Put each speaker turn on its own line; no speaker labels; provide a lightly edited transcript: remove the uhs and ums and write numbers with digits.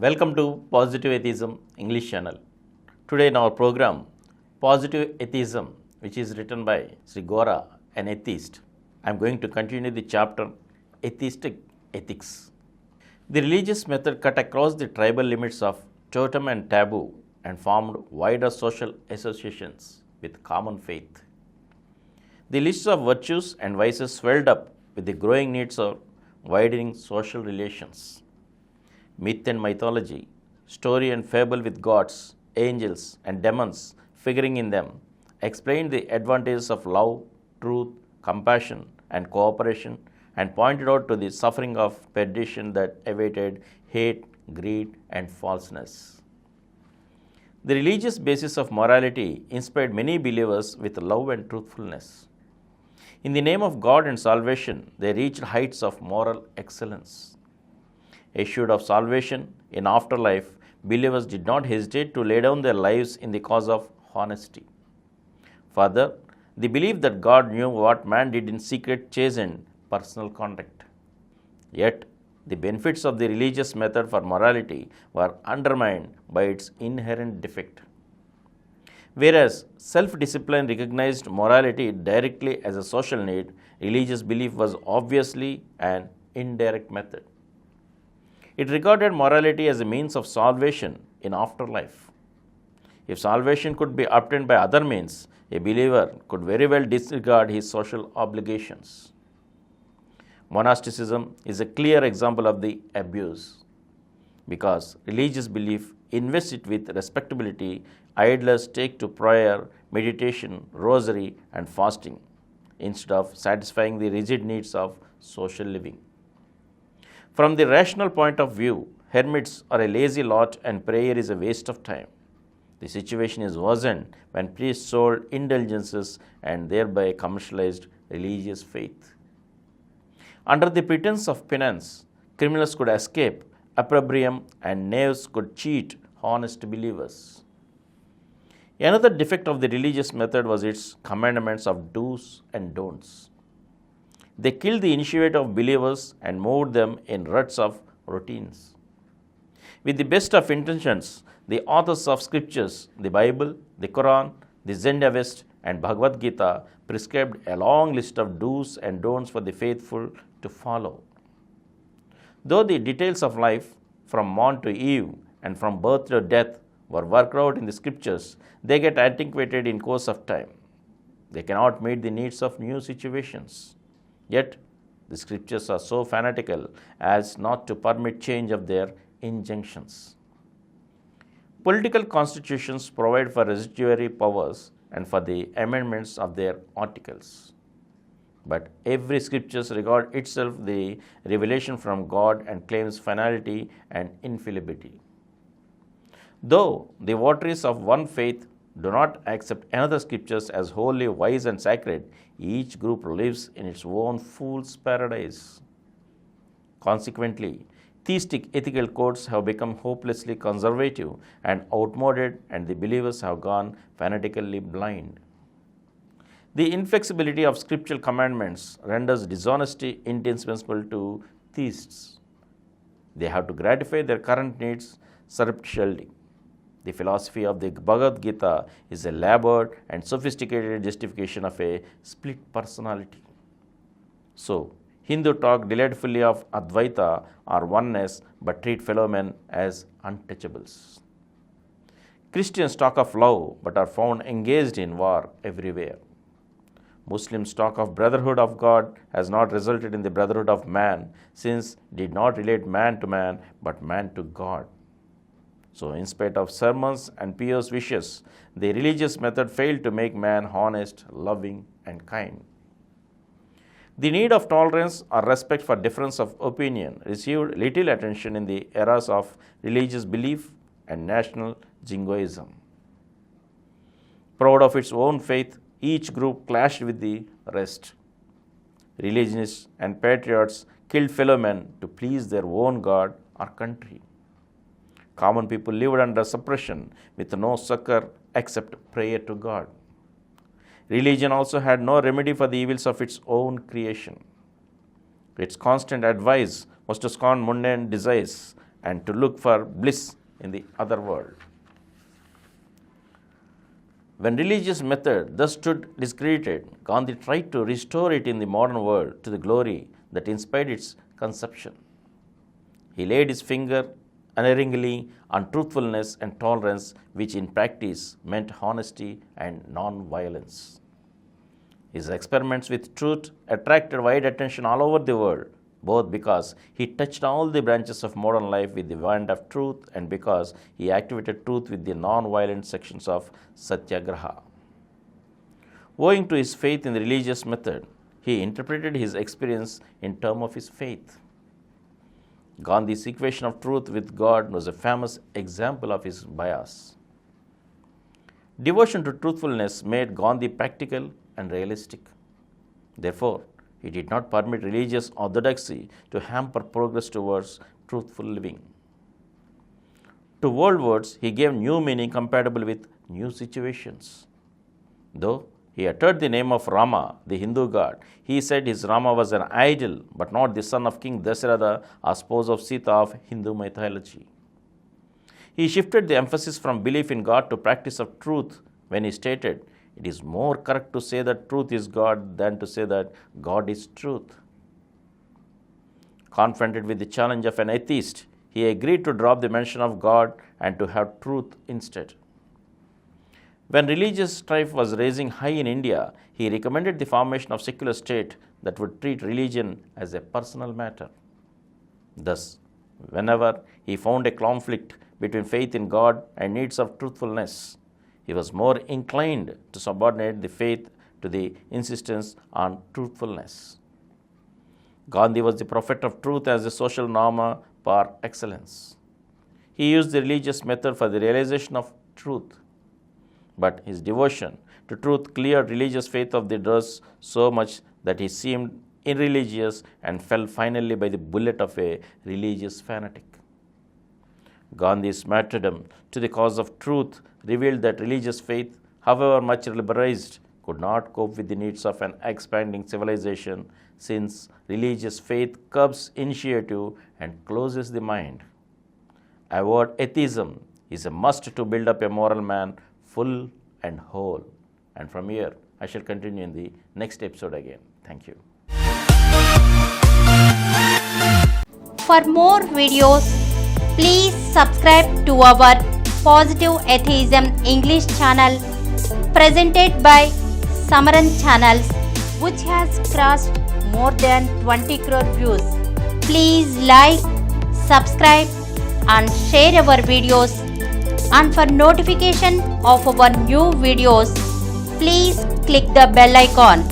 Welcome to Positive Atheism English channel. Today in our program, Positive Atheism, which is written by Sri Gora, an atheist, I am going to continue the chapter Atheistic Ethics. The religious method cut across the tribal limits of totem and taboo and formed wider social associations with common faith. The lists of virtues and vices swelled up with the growing needs of widening social relations. Myth and mythology, story and fable with gods, angels, and demons figuring in them, explained the advantages of love, truth, compassion, and cooperation, and pointed out to the suffering of perdition that awaited hate, greed, and falseness. The religious basis of morality inspired many believers with love and truthfulness. In the name of God and salvation, they reached heights of moral excellence. Assured of salvation in afterlife, believers did not hesitate to lay down their lives in the cause of honesty. Further, the belief that God knew what man did in secret chastened personal conduct. Yet, the benefits of the religious method for morality were undermined by its inherent defect. Whereas self-discipline recognized morality directly as a social need, religious belief was obviously an indirect method. It regarded morality as a means of salvation in afterlife. If salvation could be obtained by other means, a believer could very well disregard his social obligations. Monasticism is a clear example of the abuse. Because religious belief invests it with respectability, idlers take to prayer, meditation, rosary, and fasting instead of satisfying the rigid needs of social living. From the rational point of view, hermits are a lazy lot and prayer is a waste of time. The situation is worsened when priests sold indulgences and thereby commercialized religious faith. Under the pretense of penance, criminals could escape opprobrium and knaves could cheat honest believers. Another defect of the religious method was its commandments of do's and don'ts. They killed the initiative of believers and moved them in ruts of routines. With the best of intentions, the authors of scriptures, the Bible, the Quran, the Zend-Avest, and Bhagavad Gita prescribed a long list of do's and don'ts for the faithful to follow. Though the details of life, from morn to eve and from birth to death, were worked out in the scriptures, they get antiquated in course of time. They cannot meet the needs of new situations. Yet, the scriptures are so fanatical as not to permit change of their injunctions. Political constitutions provide for residuary powers and for the amendments of their articles. But every scripture regards itself the revelation from God and claims finality and infallibility. Though the votaries of one faith do not accept another scriptures as wholly wise and sacred, each group lives in its own fool's paradise. Consequently, theistic ethical codes have become hopelessly conservative and outmoded, and the believers have gone fanatically blind. The inflexibility of scriptural commandments renders dishonesty indispensable to theists. They have to gratify their current needs surreptitiously. The philosophy of the Bhagavad Gita is a labored and sophisticated justification of a split personality. So, Hindu talk delightfully of Advaita or oneness but treat fellow men as untouchables. Christians talk of love but are found engaged in war everywhere. Muslims talk of brotherhood of God has not resulted in the brotherhood of man, since did not relate man to man but man to God. So, in spite of sermons and pious wishes, the religious method failed to make man honest, loving, and kind. The need of tolerance or respect for difference of opinion received little attention in the eras of religious belief and national jingoism. Proud of its own faith, each group clashed with the rest. Religionists and patriots killed fellow men to please their own God or country. Common people lived under suppression with no succor except prayer to God. Religion also had no remedy for the evils of its own creation. Its constant advice was to scorn mundane desires and to look for bliss in the other world. When religious method thus stood discredited, Gandhi tried to restore it in the modern world to the glory that inspired its conception. He laid his finger unerringly on truthfulness and tolerance, which in practice meant honesty and non-violence. His experiments with truth attracted wide attention all over the world, both because he touched all the branches of modern life with the wand of truth and because he activated truth with the non-violent sections of Satyagraha. Owing to his faith in the religious method, he interpreted his experience in terms of his faith. Gandhi's equation of truth with God was a famous example of his bias. Devotion to truthfulness made Gandhi practical and realistic. Therefore, he did not permit religious orthodoxy to hamper progress towards truthful living. To old words, he gave new meaning compatible with new situations. Though he uttered the name of Rama, the Hindu god, he said his Rama was an idol, but not the son of King Dasharatha or spouse of Sita of Hindu mythology. He shifted the emphasis from belief in God to practice of truth when he stated, "It is more correct to say that truth is God than to say that God is truth." Confronted with the challenge of an atheist, he agreed to drop the mention of God and to have truth instead. When religious strife was rising high in India, he recommended the formation of secular state that would treat religion as a personal matter. Thus, whenever he found a conflict between faith in God and needs of truthfulness, he was more inclined to subordinate the faith to the insistence on truthfulness. Gandhi was the prophet of truth as a social norm par excellence. He used the religious method for the realization of truth. But his devotion to truth cleared religious faith of the dust so much that he seemed irreligious and fell finally by the bullet of a religious fanatic. Gandhi's martyrdom to the cause of truth revealed that religious faith, however much liberalized, could not cope with the needs of an expanding civilization, since religious faith curbs initiative and closes the mind. Avoid atheism is a must to build up a moral man full and whole. And from here, I shall continue in the next episode again. Thank you.
For more videos, please subscribe to our Positive Atheism English channel presented by Samaram channels, which has crossed more than 20 crore views. Please like, subscribe and share our videos. And for notification of our new videos, please click the bell icon.